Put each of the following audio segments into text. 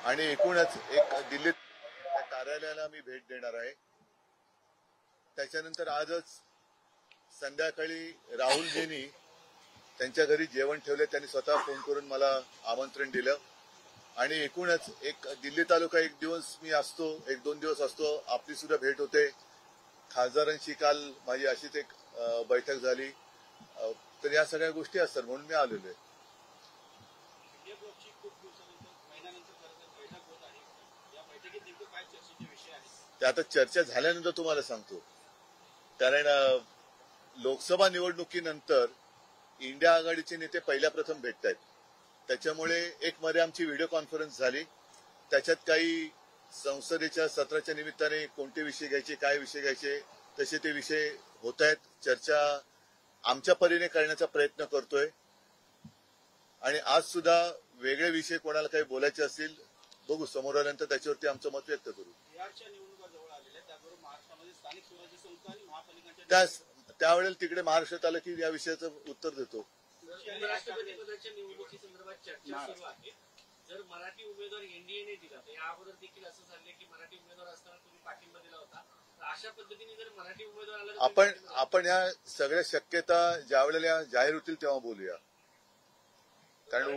आणि एकूणच एक दिल्लीत कार्यालयाला मी भेट देणार आहे. त्याच्यानंतर आजच संध्याकाळी राहुलजींनी त्यांच्या घरी जेवण ठेवले. त्यांनी स्वतः फोन करून मला आमंत्रण दिलं आणि एकूणच एक दिल्ली तालुका एक दिवस मी असतो, एक दोन दिवस असतो. आपली सुद्धा भेट होते. खासदारांशी काल माझी अशीच एक बैठक झाली. तर या सगळ्या गोष्टी असतात म्हणून मी आलेलो आहे. ते आता चर्चा झाल्यानंतर तुम्हाला सांगतो. कारण लोकसभा निवडणुकीनंतर इंडिया आघाडीचे नेते पहिल्या प्रथम भेटत आहेत. त्याच्यामुळे एक मध्ये आमची व्हिडिओ कॉन्फरन्स झाली. त्याच्यात काही संसदेच्या सत्राच्या निमित्ताने कोणते विषय घ्यायचे, काय विषय घ्यायचे, तसे ते विषय होत आहेत. चर्चा आमच्या परीने करण्याचा प्रयत्न करतोय आणि आज सुद्धा वेगळे विषय कोणाला काही बोलायचे असतील बघू, समोर आल्यानंतर त्याच्यावरती आमचं मत व्यक्त करू. त्यावेळेला तिकडे महाराष्ट्रात आलं की या विषयाचं उत्तर देतो. राष्ट्रपतीपदाच्या निवडणुकीसंदर्भात चर्चा सुरू आहे. जर मराठी उमेदवार एनडीएने दिला तर या अगोदर देखील असं झालं की मराठी उमेदवार असताना तुम्ही पाठिंबा दिला होता. अशा पद्धतीने जर मराठी उमेदवार आला आपण या सगळ्या शक्यता ज्या वेळेला जाहीर होतील तेव्हा बोलूया. कारण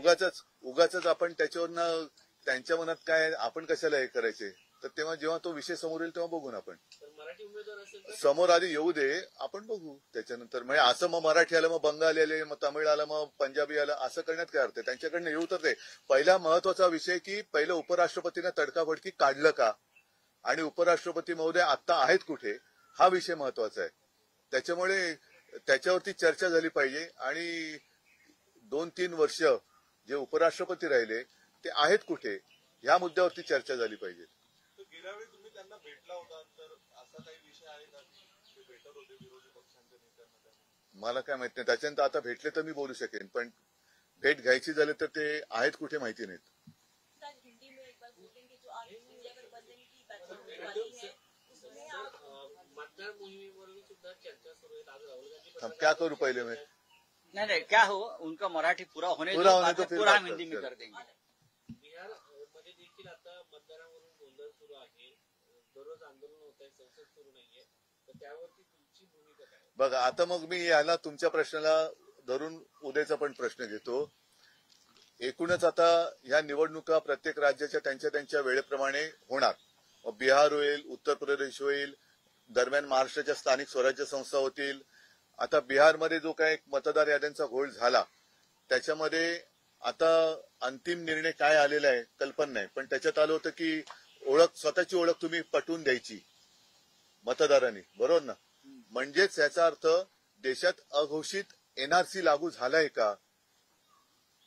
उगाच आपण त्याच्यावरनं त्यांच्या मनात काय आपण कशाला हे करायचे. तर तेव्हा जेव्हा तो विषय समोर येईल तेव्हा बघू ना. आपण मराठी उमेदवार असेल समोर आधी येऊ दे, आपण बघू त्याच्यानंतर. म्हणजे असं मग मराठी आलं, मग बंगाली आले, मग तमिळ आलं, मग पंजाबी आलं, असं करण्यात काय अर्थ आहे. त्यांच्याकडनं येऊ तर ते. पहिला महत्वाचा विषय की पहिलं उपराष्ट्रपतींना तडकाफडकी काढलं का आणि उपराष्ट्रपती महोदय आता आहेत कुठे, हा विषय महत्वाचा आहे. त्याच्यामुळे त्याच्यावरती चर्चा झाली पाहिजे. आणि 2-3 वर्ष जे उपराष्ट्रपती राहिले ते आहेत कुठे, या मुद्द्यावरती चर्चा झाली पाहिजे. गेल्या वेळी तुम्ही त्यांना भेटला होता, तर असा काही विषय आहे का ते भेटत होते विरोधी पक्षांच्या नेत्यांना? मला काय माहित नाही. त्याच्यानंतर आता भेटले तर मी बोलू शकेन, पण भेट घ्यायची झाली तर ते आहेत कुठे माहिती नाहीत. मतदार मोहिमेवरही सुद्धा चर्चा सुरू आहे. आज राहुल गांधी हम क्या करूं पहले मैं? नहीं क्या हो, उनका मराठी पूरा होने पूरा दो, होने दो, पूरा फिर हम हिंदी में कर देंगे. बिहार मध्ये देखील आता मतदारांवरून गोंधळ सुरू आहे. दररोज आंदोलन होत आहे, संसद सुरू नाहीये. तर त्यावरती तुमची भूमिका काय? बघा, आता मग मी याला तुमच्या प्रश्नाला धरून उद्याचा पण प्रश्न घेतो. एकूणच आता या निवडणुका प्रत्येक राज्याच्या त्यांच्या त्यांच्या वेळेप्रमाणे होणार. बिहार होईल, उत्तर प्रदेश होईल, दरम्यान महाराष्ट्राच्या स्थानिक स्वराज्य संस्था होतील. आता बिहारमध्ये जो काय मतदार याद्यांचा घोळ झाला त्याच्यामध्ये आता अंतिम निर्णय काय आलेला आहे कल्पना नाही. पण त्याच्यात आलं होतं की स्वतःची ओळख तुम्ही पटवून द्यायची मतदारांनी, बरोबर ना. म्हणजेच याचा अर्थ देशात अघोषित एनआरसी लागू झालाय का,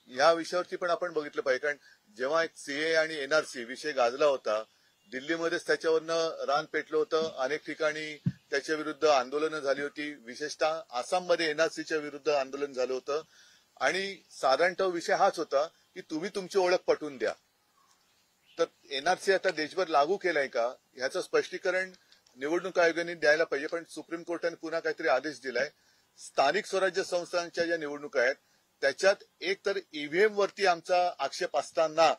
या विषयावरती पण आपण बघितलं पाहिजे. कारण जेव्हा एक सीए आणि एनआरसी विषय गाजला होता, दिल्लीमध्येच त्याच्यावरनं रान पेटलं होतं. अनेक ठिकाणी त्याच्या विरुद्ध आंदोलनं झाली होती. विशेषतः आसाममध्ये एनआरसीच्या विरुद्ध आंदोलन झालं होतं. आणि साधारणतः विषय हाच होता की तुम्ही तुमची ओळख पटवून द्या. तर एनआरसी आता देशभर लागू केलाय का ह्याचं स्पष्टीकरण निवडणूक आयोगाने द्यायला पाहिजे. पण सुप्रीम कोर्टाने पुन्हा काहीतरी आदेश दिलाय. स्थानिक स्वराज्य संस्थांच्या ज्या निवडणुका आहेत त्याच्यात एक तर ईव्हीएम वरती आमचा आक्षेप असताना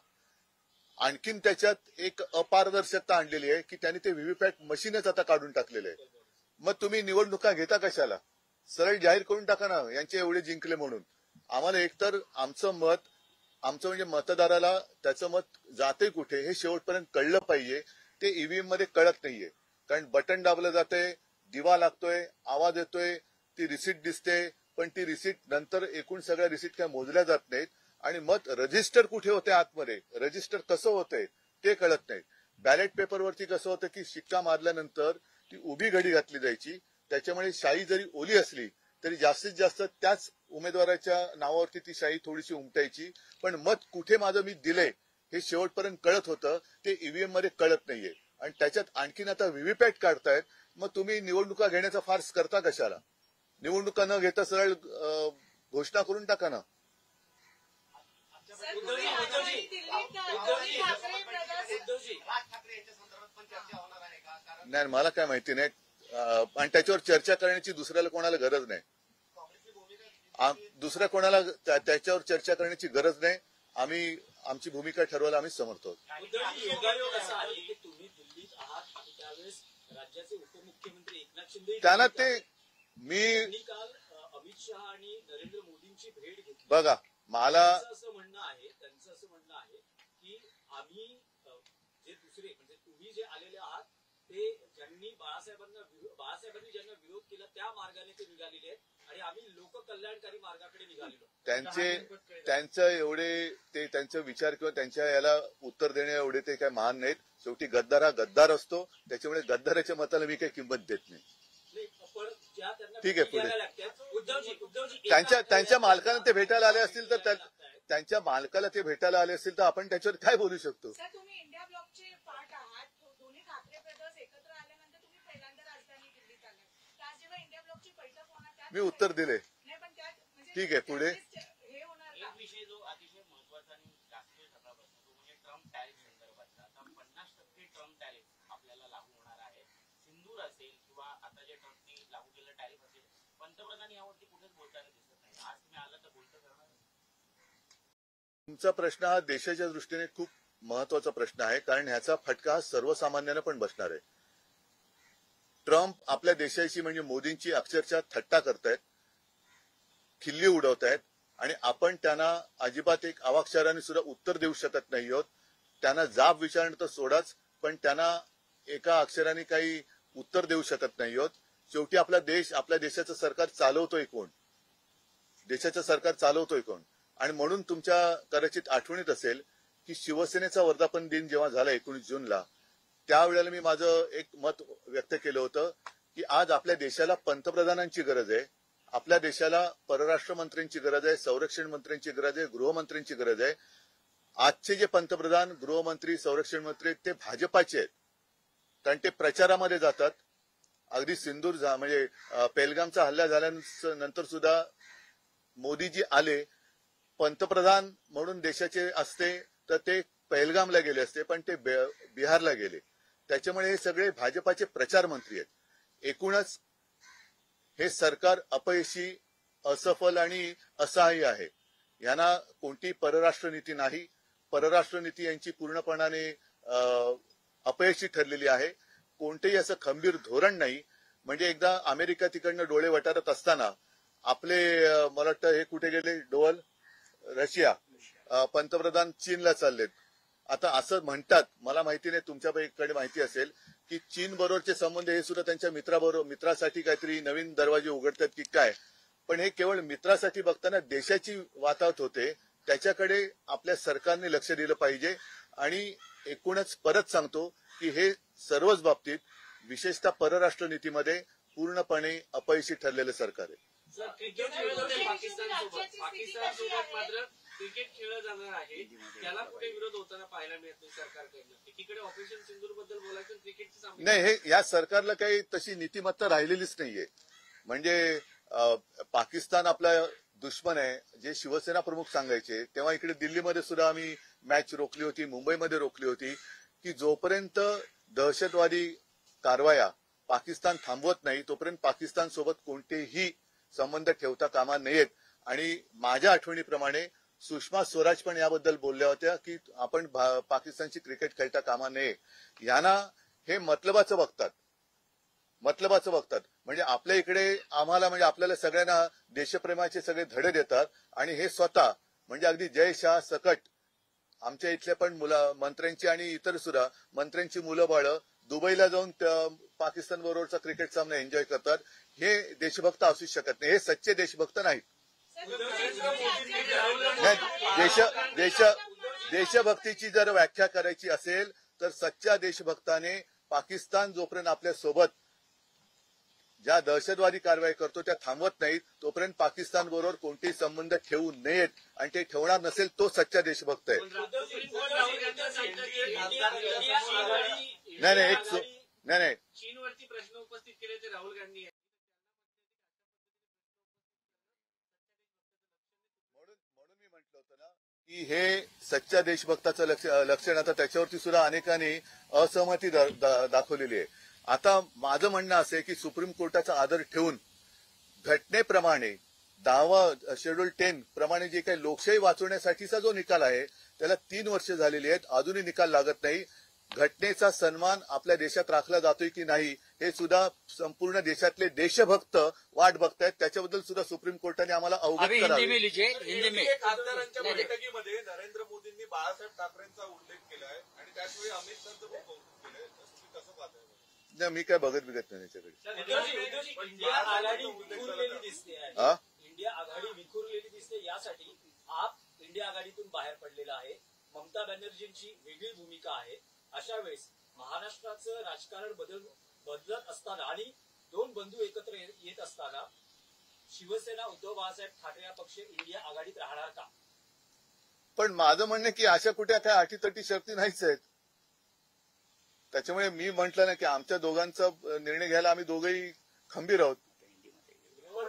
आणखीन त्याच्यात एक अपारदर्शकता आणलेली आहे की त्यांनी ते व्हीव्हीपॅट मशीनच आता काढून टाकलेले आहे. मग तुम्ही निवडणुका घेता कशाला? सरळ जाहीर करून टाका ना यांचे एवढे जिंकले म्हणून. आम्हाला एकतर आमचं म्हणजे मतदाराला त्याचं मत जाते कुठे हे शेवटपर्यंत कळलं पाहिजे. ते ईव्हीएम मध्ये कळत नाहीये. कारण बटन दाबलं जातंय, दिवा लागतोय, आवाज येतोय, ती रिसीट दिसते, पण ती रिसीट नंतर एकूण सगळ्या रिसीट काय मोजल्या जात नाहीत. आणि मत रजिस्टर कुठे होते आतमध्ये, रजिस्टर कसं होतंय ते कळत नाही. बॅलेट पेपरवरती कसं होतं की शिक्का मारल्यानंतर ती उभी घडी घातली जायची. त्याच्यामुळे शाई जरी ओली असली तरी जास्तीत जास्त त्याच उमेदवाराच्या नावावरती ती शाई थोडीशी उमटायची. पण मत कुठे माझं मी दिलंय हे शेवटपर्यंत कळत होतं, ते ईव्हीएम मध्ये कळत नाहीये. आणि त्याच्यात आणखीन आता व्हीव्हीपॅट काढतायत. मग तुम्ही निवडणुका घेण्याचा फार्स करता कशाला? निवडणुका न घेता सरळ घोषणा करून टाका ना. नाही, मला काय माहिती नाही. आणि त्याच्यावर चर्चा करण्याची दुसऱ्याला कोणाला गरज नाही. दुसऱ्या कोणाला त्याच्यावर चर्चा करण्याची गरज नाही. आम्ही आमची भूमिका ठरवायला आम्ही समर्थ आहोत. उद्धवजी, योगायोग असा आहे की तुम्ही दिल्लीत आहात आणि त्यावेळेस राज्याचे उपमुख्यमंत्री एकनाथ शिंदे त्यांना ते मी त्यांनी काल अमित शहा आणि नरेंद्र मोदींची भेट घेतली. बघा मला त्यांचं असं म्हणणं आहे की आम्ही जे दुसरे म्हणजे तुम्ही जे आलेले आहात ते ज्यांनी बाळासाहेबांनी ज्यांना विरोध केला त्या मार्गाने ते निघालेले आहेत आणि आम्ही लोककल्याणकारी मार्गाकडे निघालेलो. त्यांचं एवढे ते त्यांचा विचार किंवा त्यांच्या याला उत्तर देणे एवढे ते काही महान नाहीत. शेवटी गद्दार हा गद्दार असतो, त्याच्यामुळे गद्दाराच्या मताला मी काही किंमत देत नाही. पण ज्या त्यांना ठीक आहे, भेटी द्यायला लागतात, उद्धवजी त्यांच्या मालकाला ते भेटायला आले असतील तर त्यांच्या मालकाला ते भेटायला आले असतील तर आपण त्याच्यावर काय बोलू शकतो. सर, तुम्ही इंडिया ब्लॉकचे पार्ट आहात. दोन्ही ठाकरे ब्रदर्स एकत्र आल्यानंतर तुम्ही पहिल्यांदा राजधानी दिल्लीत आलात. तर आज जेव्हा इंडिया ब्लॉकची बैठक होणार त्यात मी उत्तर दिले. नाही, पण त्यात म्हणजे ठीक आहे, पुढे. हे होणार का? एक विषय जो अतिशय महत्वाचा आणि राष्ट्रीय सभा बसतो तो म्हणजे ट्रम्प टॅरिफ संदर्भातला. आता 50% ट्रम्प टॅरिफ आपल्याला लागू होणार आहे. सिंदूर असेल किंवा आता जे ट्रम्पनी लागू केलेलं टॅरिफ असेल, पंतप्रधान यावरती कुठेच बोलताना दिसत नाही. आज तुम्ही आला तर बोलतं करणार. तुमचा प्रश्न हा देशाच्या दृष्टीने खूप महत्वाचा प्रश्न आहे, कारण ह्याचा फटका हा सर्वसामान्यांना पण बसणार आहे. ट्रम्प आपल्या देशाची म्हणजे मोदींची अक्षरशः थट्टा करतायत, खिल्ली उडवतायत आणि आपण त्यांना अजिबात एक अवाक्षराने सुद्धा उत्तर देऊ शकत नाही आहोत. त्यांना जाब विचारणं तर सोडाच, पण त्यांना एका अक्षराने काही उत्तर देऊ शकत नाही आहोत. शेवटी आपला देश, आपल्या देशाचं सरकार चालवतोय कोण, देशाचं सरकार चालवतोय कोण. आणि म्हणून तुमच्या कदाचित आठवणीत असेल की शिवसेनेचा वर्धापन दिन जेव्हा झाला 19 जूनला, त्यावेळेला मी माझं एक मत व्यक्त केलं होतं की आज आपल्या देशाला पंतप्रधानांची गरज आहे, आपल्या देशाला परराष्ट्र मंत्र्यांची गरज आहे, संरक्षण मंत्र्यांची गरज आहे, गृहमंत्र्यांची गरज आहे. आजचे जे पंतप्रधान, गृहमंत्री, संरक्षण मंत्री ते भाजपाचे आहेत, कारण ते प्रचारामध्ये जातात. अगदी सिंदूर म्हणजे पेहलगामचा हल्ला झाल्यानंतर सुद्धा मोदीजी आले, पंतप्रधान म्हणून देशाचे असते तर ते पेहलगामला गेले असते, पण ते बिहारला गेले. त्याच्यामुळे हे सगळे भाजपाचे प्रचार मंत्री आहेत. एकूणच हे सरकार अपयशी, असफल आणि असहाय्य आहे. यांना कोणती परराष्ट्र नीती नाही. परराष्ट्र नीती यांची पूर्णपणाने अपयशी ठरलेली आहे. कोणतेही असं खंबीर धोरण नाही. म्हणजे एकदा अमेरिका तिकडनं डोळे वटारत असताना आपले मला वाटतं हे कुठे गेले डोल, रशिया, पंतप्रधान चीनला चाललेत. आता असं म्हणतात, मला माहिती नाही, तुमच्याकडे माहिती असेल की चीन बरोबरचे संबंध हे सुद्धा त्यांच्या मित्रासाठी काहीतरी नवीन दरवाजे उघडतात की काय. पण हे केवळ मित्रासाठी बघताना देशाची वातावत होते. त्याच्याकडे आपल्या सरकारने लक्ष दिलं पाहिजे. आणि एकूणच परत सांगतो की हे सर्वच बाबतीत, विशेषतः परराष्ट्र नीतीमध्ये पूर्णपणे अपयशी ठरलेलं सरकार आहे. सर, क्रिकेट खेळत होते पाकिस्तानसोबत मात्र क्रिकेट खेळलं जाणार आहे, त्याला कुठे विरोध होताना पाहायला मिळत नाही सरकारकडनं. एकीकडे ऑपरेशन सिंदूर बद्दल बोलायचं, क्रिकेटची सामने नाही, हे या सरकारला काही तशी नीतिमत्ता राहिलेलीच नाहीये. म्हणजे पाकिस्तान आपला दुश्मन आहे, जे शिवसेना प्रमुख सांगायचे. तेव्हा इकडे दिल्लीमध्ये सुद्धा आम्ही मॅच रोखली होती, मुंबईमध्ये रोखली होती की जोपर्यंत दहशतवादी कारवाया पाकिस्तान थांबवत नाही तोपर्यंत पाकिस्तान सोबत कोणतेही संबंध ठेवता कामा नयेत. आणि माझ्या आठवणीप्रमाणे सुषमा स्वराज पण याबद्दल बोलल्या होत्या की आपण पाकिस्तानची क्रिकेट खेळता कामा नये. यांना हे मतलबाचं बघतात. म्हणजे आपल्या इकडे आम्हाला, म्हणजे आपल्याला सगळ्यांना देशप्रेमाचे सगळे धडे देतात आणि हे स्वतः म्हणजे अगदी जय शाह सकट आमच्या इथल्या पण मंत्र्यांची आणि इतर सुद्धा मंत्र्यांची मुलं बाळं दुबईला जाऊन पाकिस्तान बरोबरचा क्रिकेट सामना एन्जॉय करतात. हे देशभक्त असू शकत नाही. हे सच्चे देशभक्त नाहीत. देशभक्तीची जर व्याख्या करायची असेल तर सच्च्या देशभक्ताने पाकिस्तान जोपर्यंत आपल्या सोबत ज्या दहशतवादी कारवाई करतो त्या थांबवत नाहीत तोपर्यंत पाकिस्तान बरोबर कोणतेही संबंध ठेवू नयेत. आणि ते ठेवणार नसेल तो सच्चा देशभक्त आहे. नाही चीनवरती प्रश्न उपस्थित केले ते राहुल गांधी यांनी. म्हणून मी म्हटलं होतं ना की हे सच्च्या देशभक्ताचं लक्षण. आता त्याच्यावरती सुद्धा अनेकांनी असहमती दाखवलेली आहे. आता माझं म्हणणं असं आहे की सुप्रीम कोर्टाचा आदर ठेवून घटनेप्रमाणे 10 शेड्यूल 10 प्रमाणे जे काही लोकशाही वाचवण्यासाठीचा जो निकाल आहे त्याला 3 वर्ष झालेली आहेत, अजूनही निकाल लागत नाही. घटनेचा सन्मान आपल्या देशात राखला जातोय की नाही हे सुद्धा संपूर्ण देशातले देशभक्त वाट बघतायत. त्याच्याबद्दल सुद्धा सुप्रीम कोर्टाने आम्हाला अवगत अभी हिंदी में करावे. लीजिए, हिंदी में. खासदारांच्या बैठकीमध्ये नरेंद्र मोदींनी बाळासाहेब ठाकरेंचा उल्लेख केलाय आणि त्याचवेळी अमित शहाचं पण कौतुक केलंय. तुम्ही कसं पाहताय? नाही, मी काय बघत नाही त्याच्याकडे. इंडिया आघाडी विखुरलेली दिसते आहे. हा? इंडिया आघाडी विखुरलेली दिसते, यासाठी आप इंडिया आघाडीतून बाहेर पडलेला आहे. ममता बॅनर्जींची वेगळी भूमिका आहे. अशा वेळेस महाराष्ट्राचं राजकारण बदलत असताना आणि दोन बंधू एकत्र येत असताना शिवसेना उद्धव बाळासाहेब ठाकरे हा पक्ष इंडिया आघाडीत राहणार का? पण माझं म्हणणं की अशा कुठे काय अटीतटी शर्ती नाहीच आहेत. त्याच्यामुळे मी म्हटलं ना की आमच्या दोघांचा निर्णय घ्यायला आम्ही दोघंही खंबीर आहोत.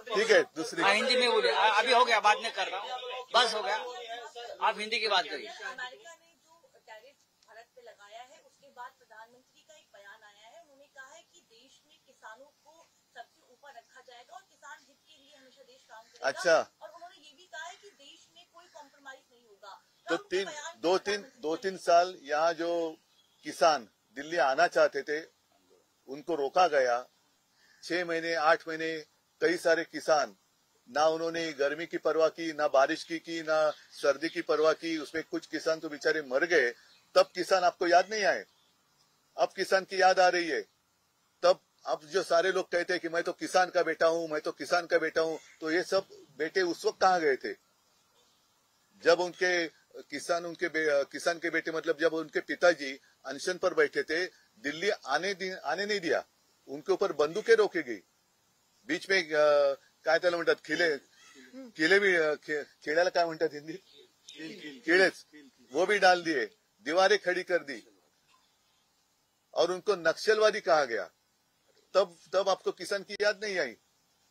ठीक है, दूसरी हिंदी में बोले. अभी हो गया, बाद में कर रहा हूँ, बस हो गया. आप हिंदी की बात करिए. अमेरिका ने जो टैरिफ भारत पे लगाया है उसके बाद प्रधानमंत्री का एक बयान आया है. उन्होंने कहा है कि देश में किसानों को सबसे ऊपर रखा जाएगा और किसान हित के लिए हमेशा देश काम करेगा. अच्छा. और उन्होंने ये भी कहा है कि देश में कोई कॉम्प्रोमाइज नहीं होगा. तो दो तीन साल यहाँ जो किसान दिल्ली आना चाहते थे उनको रोका गया. 6 महीने 8 महीने कई सारे किसान, ना उन्होंने गर्मी की परवाह की, ना बारिश की ना सर्दी की परवाह की. उसमें कुछ किसान तो बेचारे मर गए. तब किसान आपको याद नहीं आए? अब किसान की याद आ रही है. तब अब जो सारे लोग कहते हैं कि मैं तो किसान का बेटा हूं, मैं तो किसान का बेटा हूं, तो ये सब बेटे उस वक्त कहाँ गए थे जब उनके किसान के बेटे मतलब जब उनके पिताजी अनशन पर बैठे थे. दिल्ली आने नहीं दिया. उनके ऊपर बंदूकें रोकी गई. बीच में काय त्याला म्हणतात किले भी खेळ्याला काय म्हणतात हिंदी? किलेच वो भी डाल दिए, दीवारें खड़ी कर दी और उनको नक्सलवादी कहा गया. तब आपको किसान की याद नहीं आई.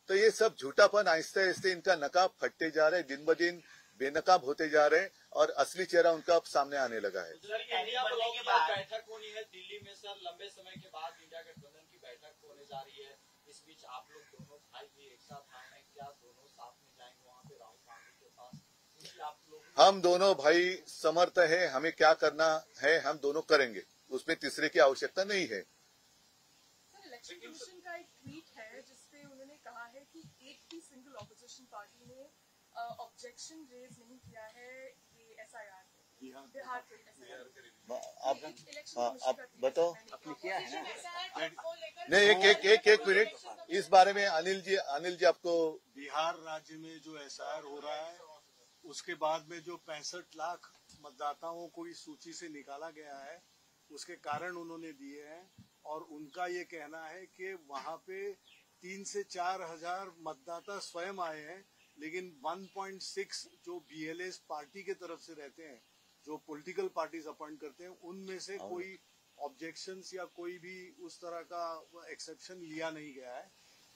तो ये सब झूठापन आहिस्ते आहिस्ते इनका नकाब फटते जा रहे, दिन ब दिन बेनकाब होते जा रहे और असली चेहरा उनका अब सामने आने लगा है. इंडिया ब्लॉक की बैठक होनी है दिल्ली में सर. लंबे समय के बाद इंडिया गठबंधन की बैठक होने जा रही है. इस बीच आप लोग दोनों भाई भी एक साथ आए हैं, क्या दोनों साथ में जाएंगे वहाँ पे राहुल गांधी के पास? क्योंकि आप लोग हम दोनों भाई समर्थ है. हमें क्या करना है हम दोनों करेंगे. उसमें तीसरे की आवश्यकता नहीं है. इलेक्शन कमीशन का एक ट्वीट है जिसपे उन्होंने कहा है कि एक भी सिंगल ऑपोजिशन पार्टी ने ऑब्जेक्शन रेज नहीं किया है ये एसआईआर बिहार के एसआईआर. आप बताओ. आपने किया है ना? नहीं, एक मिनट. इस बारे में अनिल जी आपको. बिहार राज्य में जो एसआईआर हो रहा है उसके बाद में जो 65 लाख मतदाताओं को इस सूची से निकाला गया है उसके कारण उन्होंने दिए हैं. और उनका ये कहना है कि वहां पे 3 से 4 हजार मतदाता स्वयं आए हैं, लेकिन 1.6 जो बीएलएस पार्टी के तरफ से रहते हैं, जो पॉलिटिकल पार्टीज अपॉइंट करते हैं, उनमें से कोई ऑब्जेक्शंस या कोई भी उस तरह का एक्सेप्शन लिया नहीं गया है.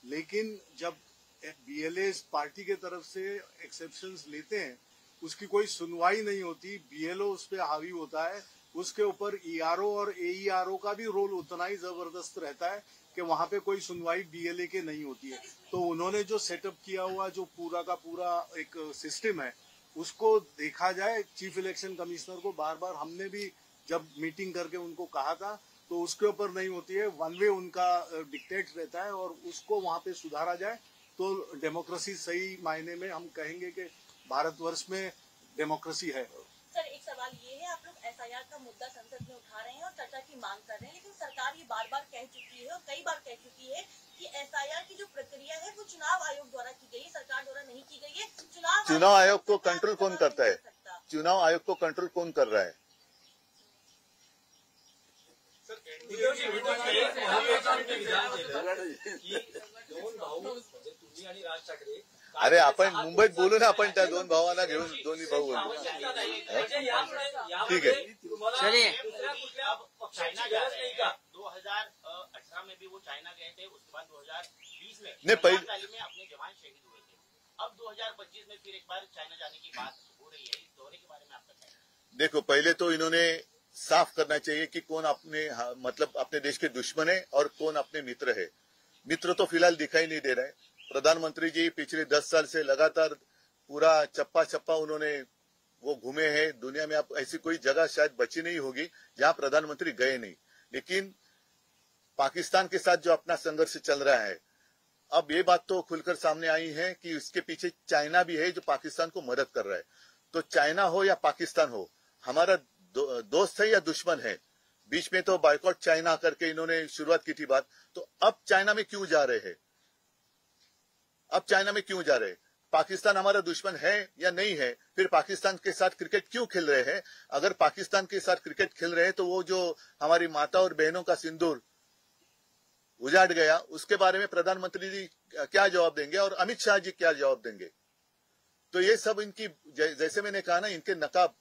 लेकिन जब बीएलएस पार्टी के तरफ से एक्सेप्शंस लेते हैं उसकी कोई सुनवाई नहीं होती. बीएलओ उस पर हावी होता है. उसके ऊपर ईआरओ और एईआरओ का भी रोल उतना ही जबरदस्त रहता है कि वहां पे कोई सुनवाई बीएलए के नहीं होती है. तो उन्होंने जो सेटअप किया हुआ जो पूरा का पूरा एक सिस्टम है उसको देखा जाए. चीफ इलेक्शन कमिश्नर को बार बार हमने भी जब मीटिंग करके उनको कहा था तो उसके ऊपर नहीं होती है. वन वे उनका डिक्टेट रहता है और उसको वहां पे सुधारा जाए तो डेमोक्रेसी सही मायने में हम कहेंगे कि भारतवर्ष में डेमोक्रेसी है. सर एक सवाल ये है, आप लोग एसआईआर का मुद्दा संसद में उठा रहे हैं और चर्चा की मांग कर रहे हैं, लेकिन सरकार ये बार बार कह चुकी है और कई बार कह चुकी है कि एसआईआर की जो प्रक्रिया है वो चुनाव आयोग द्वारा की गई है, सरकार द्वारा नहीं की गई है. चुनाव आयोग को कंट्रोल कौन करता है? चुनाव आयोग को कंट्रोल कौन कर रहा है? दोन भाऊ म्हणजे तुम्ही आणि राज ठाकरे. अरे आपण मुंबईत बोलू ना, आपण त्या दोन भावांना घेऊन दोन्ही भाऊ बोलू. ठीक है. चलिए. चाइना जा रहे हैं. 2018 में भी वो चाइना गए थे. उसके बाद 2020 में नहीं, पहले में अपने जवान शहीद हुए थे. अब 2025 में फिर एक बार चाइना जाने की बात हो रही है. इस दौरे के बारे में आपका क्या है? देखो, पहले तो इन्होंने साफ करना चाहिए कि कौन अपने मतलब अपने देश के दुश्मन है और कौन अपने मित्र है. मित्र तो फिलहाल दिखाई नहीं दे रहे. प्रधानमंत्री जी पिछले 10 साल से लगातार पूरा चप्पा चप्पा उन्होंने वो घूमे हैं। दुनिया में आप ऐसी कोई जगह शायद बची नहीं होगी जहां प्रधानमंत्री गए नहीं। लेकिन पाकिस्तान के साथ जो अपना संघर्ष चल रहा है, अब ये बात तो खुलकर सामने आई है कि इसके पीछे चाइना भी है जो पाकिस्तान को मदद कर रहा है। तो चाइना हो या पाकिस्तान हो, हमारा दोस्त है या दुश्मन है। बीच में तो बायकॉट चाइना करके इन्होंने शुरुआत की थी बात, तो अब चाइना में क्यों जा रहे हैं? अब चाइना में क्यों जा रहे हैं? पाकिस्तान हमारा दुश्मन है या नहीं है? फिर पाकिस्तान के साथ क्रिकेट क्यों खेल रहे हैं? अगर पाकिस्तान के साथ क्रिकेट खेल रहे हैं तो वो जो हमारी माता और बहनों का सिंदूर उजाड़ गया, उसके बारे में प्रधानमंत्री जी क्या जवाब देंगे और अमित शाह जी क्या जवाब देंगे? तो ये सब इनकी, जैसे मैंने कहा ना, इनके नकाब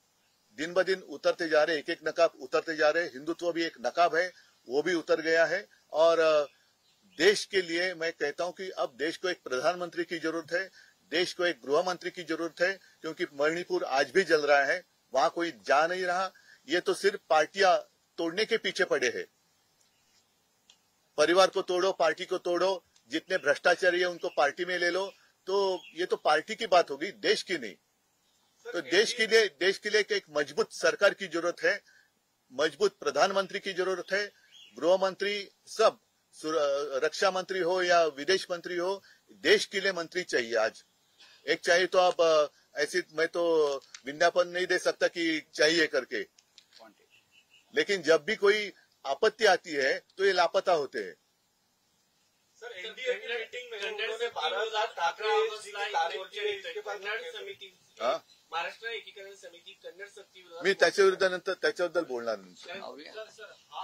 दिन ब दिन उतरते जा रहे, एक एक नकाब उतरते जा रहे। हिंदुत्व भी एक नकाब है, वो भी उतर गया है। और देश के लिए मैं कहता हूं कि अब देश को एक प्रधानमंत्री की जरूरत है, देश को एक गृह मंत्री की जरूरत है, क्योंकि मणिपुर आज भी जल रहा है, वहां कोई जा नहीं रहा। ये तो सिर्फ पार्टियां तोड़ने के पीछे पड़े हैं। परिवार को तोड़ो, पार्टी को तोड़ो, जितने भ्रष्टाचारी है उनको पार्टी में ले लो, तो ये तो पार्टी की बात होगी, देश की नहीं। तो देश के लिए एक मजबूत सरकार की जरूरत है, मजबूत प्रधानमंत्री की जरूरत है, गृह मंत्री, सब रक्षा मंत्री हो या विदेश मंत्री हो, देश के लिए मंत्री चाहिए आज। एक चाहिए तो आप ऐसी, मैं तो विज्ञापन नहीं दे सकता कि चाहिए करके, लेकिन जब भी कोई आपत्ति आती है तो ये लापता होते हैं। सर, एनडीए की मीटिंग में कन्नड उन्होंने समिती 12,000 जी की तारीफ की है, इसके बाद कन्नड समिती, हाँ? महाराष्ट्र एकीकरण समिती कन्नड समिती मी त्याच्याबद्दल बोलणार नाही।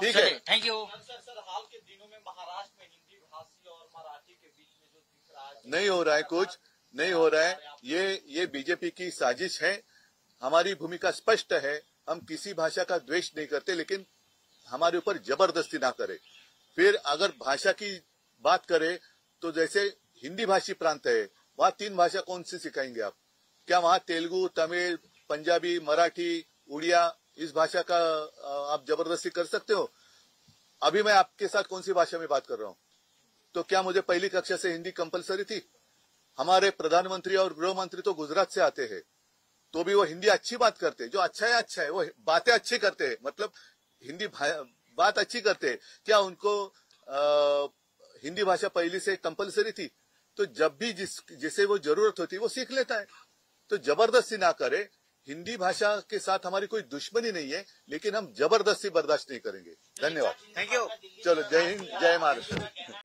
ठीक है, थैंक यू। सर हाल के दिनों में महाराष्ट्र में हिंदी भाषी और मराठी के बीच में जो दिख रहा है, नहीं हो रहा है, कुछ नहीं हो रहा है। ये बीजेपी की साजिश है। हमारी भूमिका स्पष्ट है, हम किसी भाषा का द्वेष नहीं करते, लेकिन हमारे ऊपर जबरदस्ती ना करे। फिर अगर भाषा की बात करें तो जैसे हिंदी भाषी प्रांत है, वहां 3 भाषा कौन सी सिखाएंगे आप? क्या वहां तेलुगु, तमिल, पंजाबी, मराठी, उड़िया, इस भाषा का आप जबरदस्ती कर सकते हो? अभी मैं आपके साथ कौन सी भाषा में बात कर रहा हूं? तो क्या मुझे पहली कक्षा से हिंदी कंपलसरी थी? हमारे प्रधानमंत्री और गृह मंत्री तो गुजरात से आते हैं, तो भी वो हिंदी अच्छी बात करते हैं। जो अच्छा है, वो बातें अच्छी करते हैं, मतलब हिंदी बात अच्छी करते हैं। क्या उनको हिंदी भाषा पहले से कंपलसरी थी? तो जब भी जिसे वो जरूरत होती है वो सीख लेता है। तो जबरदस्ती ना करे। हिंदी भाषा के साथ हमारी कोई दुश्मनी नहीं है, लेकिन हम जबरदस्ती बर्दाश्त नहीं करेंगे। धन्यवाद, थैंक यू। चलो, जय हिंद, जय महाराष्ट्र।